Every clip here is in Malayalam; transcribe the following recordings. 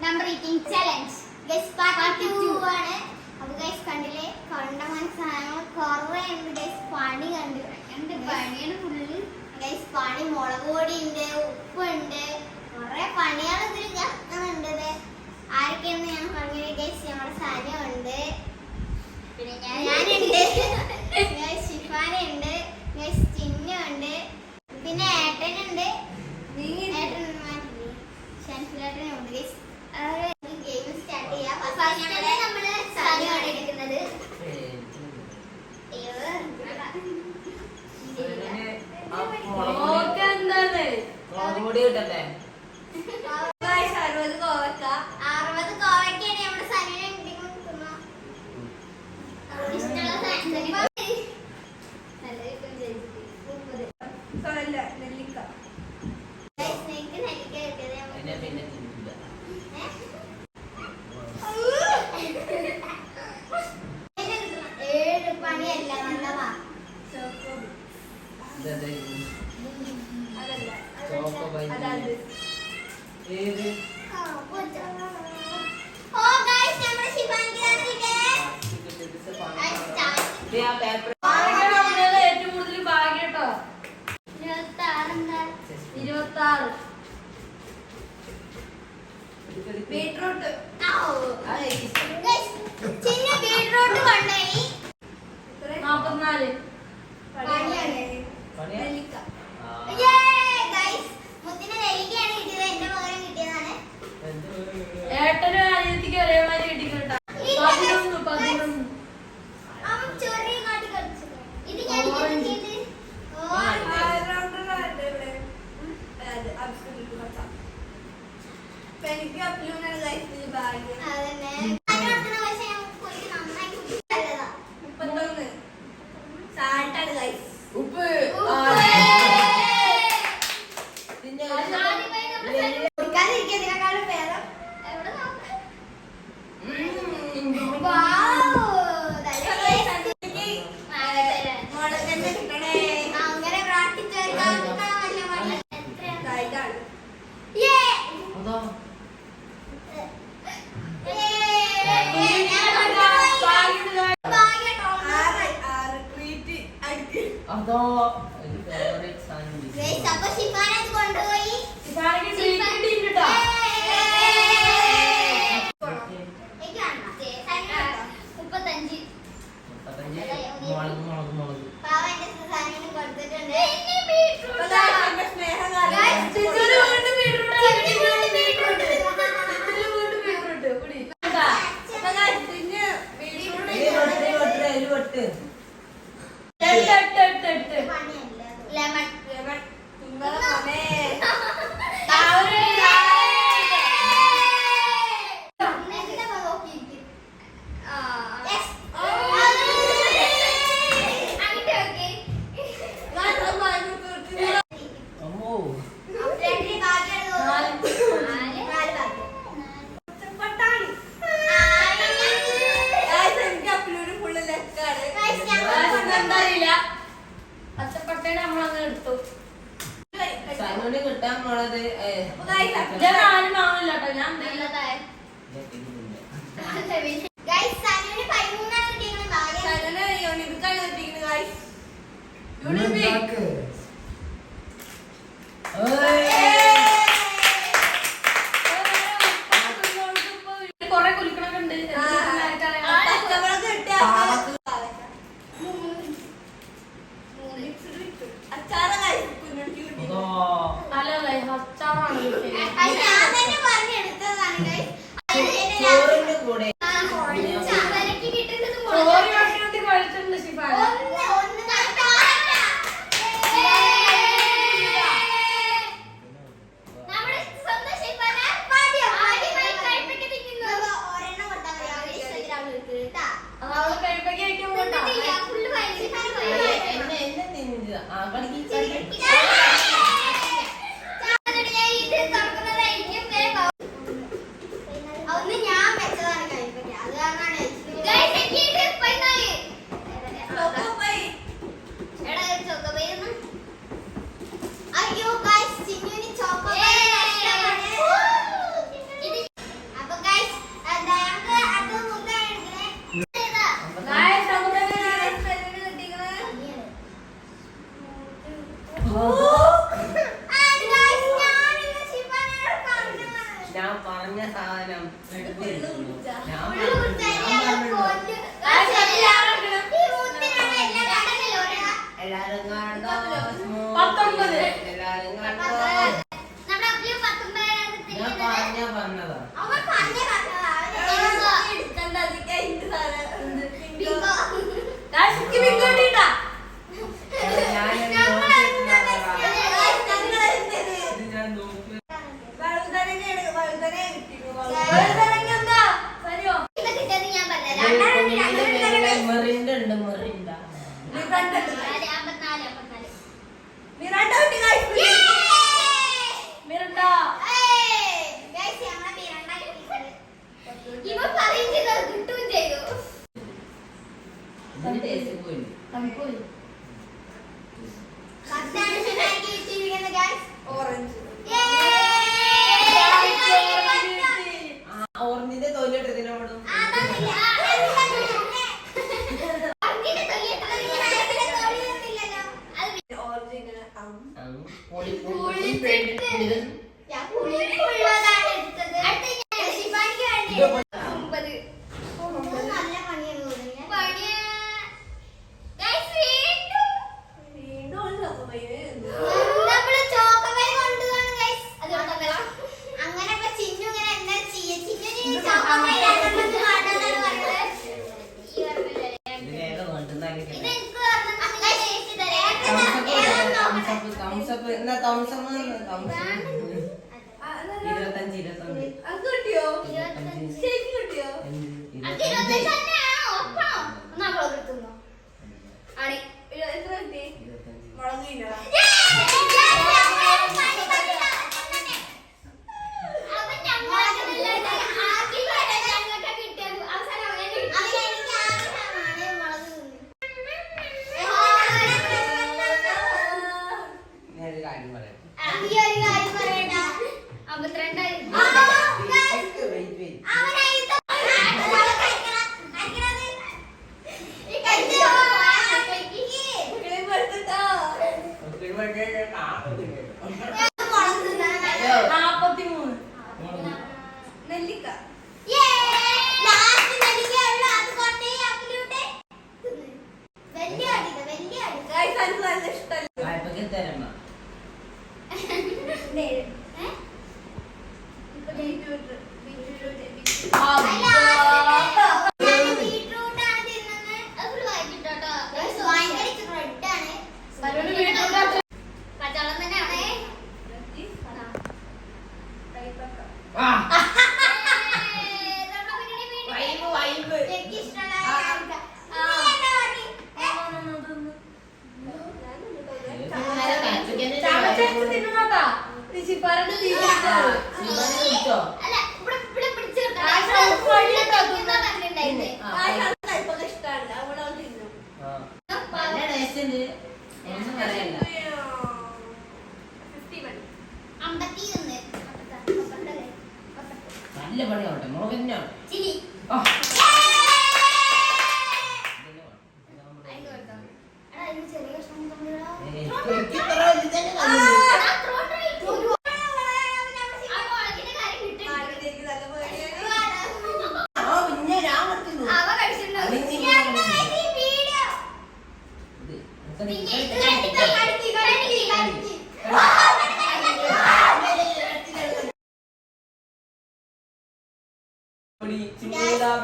Number eating challenge. Guys, part 2 ആണ്. അപ്പോൾ guys കണ്ടില്ലേ കണ്ടമാന സാധനങ്ങൾ കുറേ ഉണ്ട് guys. പണി കണ്ടു. എന്ത് പണിയാണ് ഫുള്ള്. guys പണി മുളക് പൊടി ഉണ്ട്, ഉപ്പുണ്ട്, കുറേ പണികൾ ഇതിൽ കിടക്കുന്നുണ്ട്. ആരൊക്കെയെന്ന് ഞാൻ പറഞ്ഞില്ല guys. നമ്മുടെ സന ഉണ്ട്, പിന്നെ ഞാനുണ്ട്, guys ഷിഫാനുണ്ട്, guys ചിന്നു ഉണ്ട്, പിന്നെ ഏട്ടനുണ്ട്, ഏട്ടൻ ഷൻഫിലേട്ടനുണ്ട് guys. ഗെയിം സ്റ്റാർട്ട് ചെയ്യാം. നമ്മള് സനിയാണ് എടുക്കുന്നത്. ബീട്രൂട്ട് ബീട്രൂട്ട് കൊണ്ടുപോയി 44 മുത്തിന് നെല്ലിക്കയാണ് കിട്ടിയത്. എന്റെ മകനും കിട്ടിയതാണ്. ഏട്ടനും അനിയത്തിക്ക് ഒരേമാതിരി കിട്ടിക്കട്ടോ. 11 ചെറിയ കാട്ടി കളിച്ചു. ഇത് ഞാൻ എനിക്ക് അപ്ലൂനാണ് കഴിച്ചത് ഭാഗ്യം. അതന്നെ സാൾട്ടാണ് ഗൈസ്. ഉപ്പ് ഒന്ന് ഞാൻ വെച്ചതാണ് കഴിപ്പിക്കുക. അത് കാരണമാണ് നല്ല പണിയാവട്ടെ മോഹനാണ്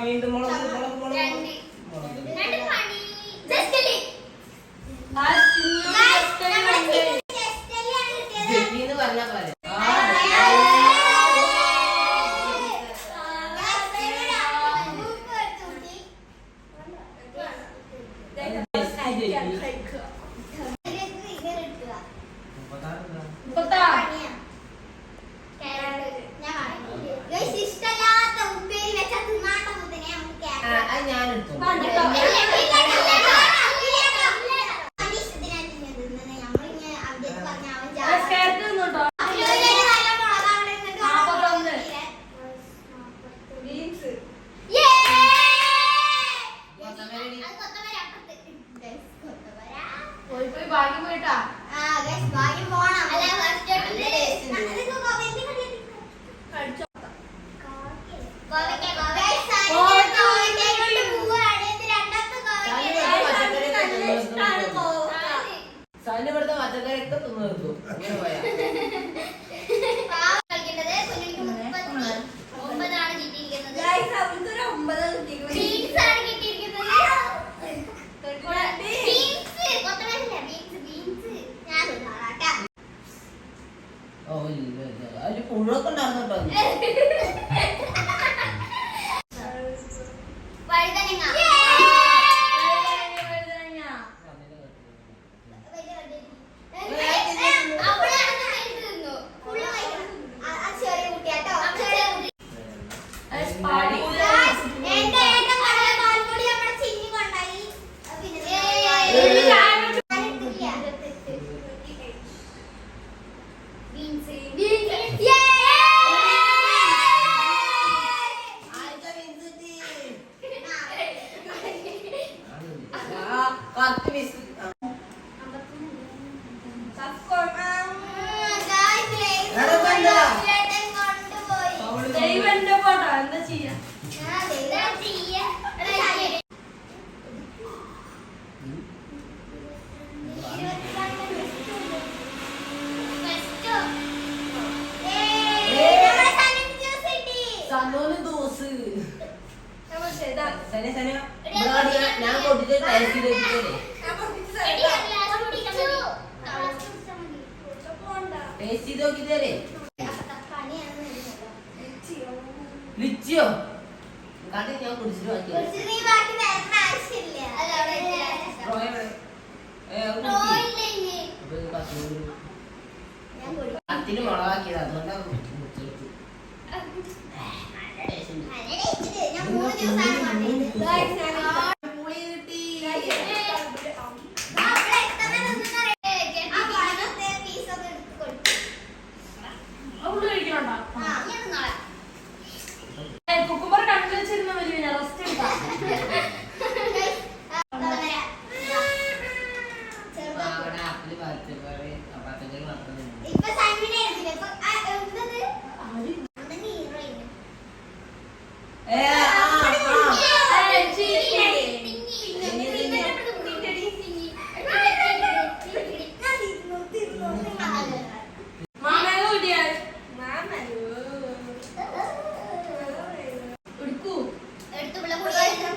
വീണ്ടും പറഞ്ഞ പോലെ ഇവിടുത്തെ പച്ചക്കറിയൊക്കെ തിന്നു നിർത്തും അങ്ങനെ പോയാ അതില് പുഴൊക്കെ ഉണ്ടായിരുന്നു ഞാൻ കൊട്ടിട്ട് ടൈസ് ചെയ്തിട്ടേ ടേസ്റ്റ് ചെയ്ത് നോക്കി തരേ പണിയാണ് വരുന്നത്. ലിച്ചിയോ കണ്ടി ഞാൻ കുടിച്ചിട്ട് ബാക്കി കുറച്ച് നീ ബാക്കി തരേണ്ട ആവശ്യമില്ല. അല്ല, അവിടെ ഇല്ല. റോയില്ലേ ഇനി? ഞാൻ കുടിക്കും. കത്തിന് മുളകാക്കിയത് അതുകൊണ്ടാണ് ഞാൻ 3 ദിവസമാണ് കൊണ്ടുപോയത്. പുളി കിട്ടി. അവിടെ എത്തണമെന്നൊന്നും അറിയില്ല. ആ പഴത്തെ പീസൊക്കെ എടുത്ത് കൊടുത്തു. ആ, ഞാൻ നാളെ. കുക്കുമ്പർ കണ്ടു വെച്ചിരുന്ന വലിയ റെസ്റ്റ് എടുക്കാം. അവിടെ ആപ്പിള് പച്ചക്കറി പച്ചക്കറി മാത്രമേ ഇപ്പൊ സണ്ണിനെ എടുത്തില്ല. ഇപ്പൊ എന്തത്? അതെന്നെ ഹീറോയിന്. മാമേനെ കിട്ടിയാ എടുക്കൂ. എടുത്തുള്ള പുളി എടുത്തോ.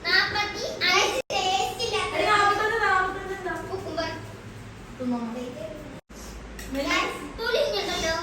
45 ടേസ്റ്റ് ഇല്ലാത്ത കുക്കുംബർ. തുളിഞ്ഞുണ്ടല്ലോ.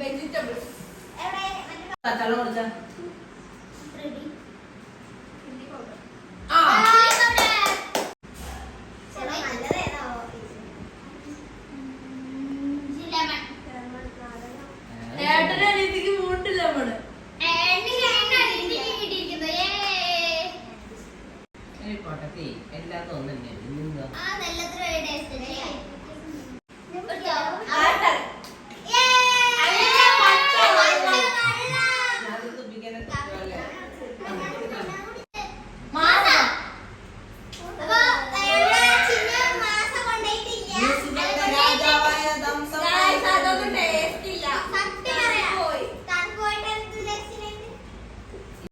വെജിറ്റബിൾസ് പച്ചവെള്ളം കുടിച്ചാ ഏട്ടനെ അനിയത്തിക്ക് മൂട്ടില്ല നമ്മള്. പൊട്ടത്തി എല്ലാത്തും ഒന്നും തന്നെ ഇന്നെന്താ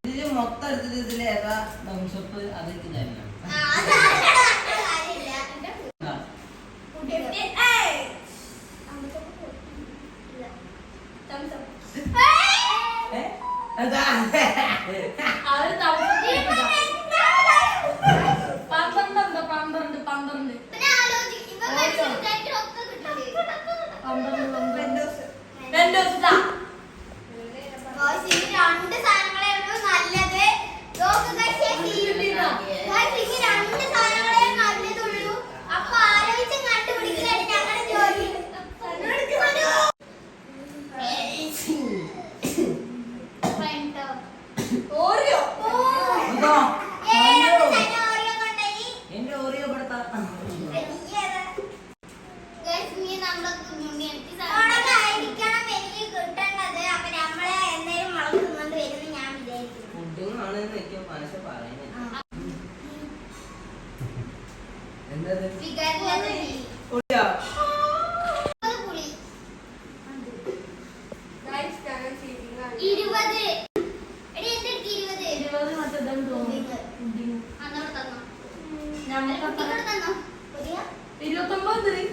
ഇതില് മൊത്തം എടുത്തത് ഇതില് ഏതാ ദംസപ്പ് അതൊക്കെ തന്നെ അവര് പന്ത്രണ്ട് 2 സാധനങ്ങളെ ഉള്ളൂ നല്ലത്. ഇനി 2 സാധനങ്ങളെ നല്ലതുള്ളൂ. അപ്പൊ ആലോചിച്ച് കണ്ടുപിടിക്കലാണ് ഞങ്ങളുടെ ജോലി. ഓറിയോ എന്റെ ഓറിയോ പെടുത്താ ഫുഡിങ് ആണെന്ന് എനിക്ക് മനസ്സിൽ പറയുന്നത് എന്തത് കുടിയോ ഗൈസ് ഞങ്ങൾ ചെയ്യുന്ന 20 മറ്റേതാണ് തോന്നുന്നു. അന്നോട് തന്നോ? ഞമ്മക്ക് കുട്ടിയോട് തന്നോ? 29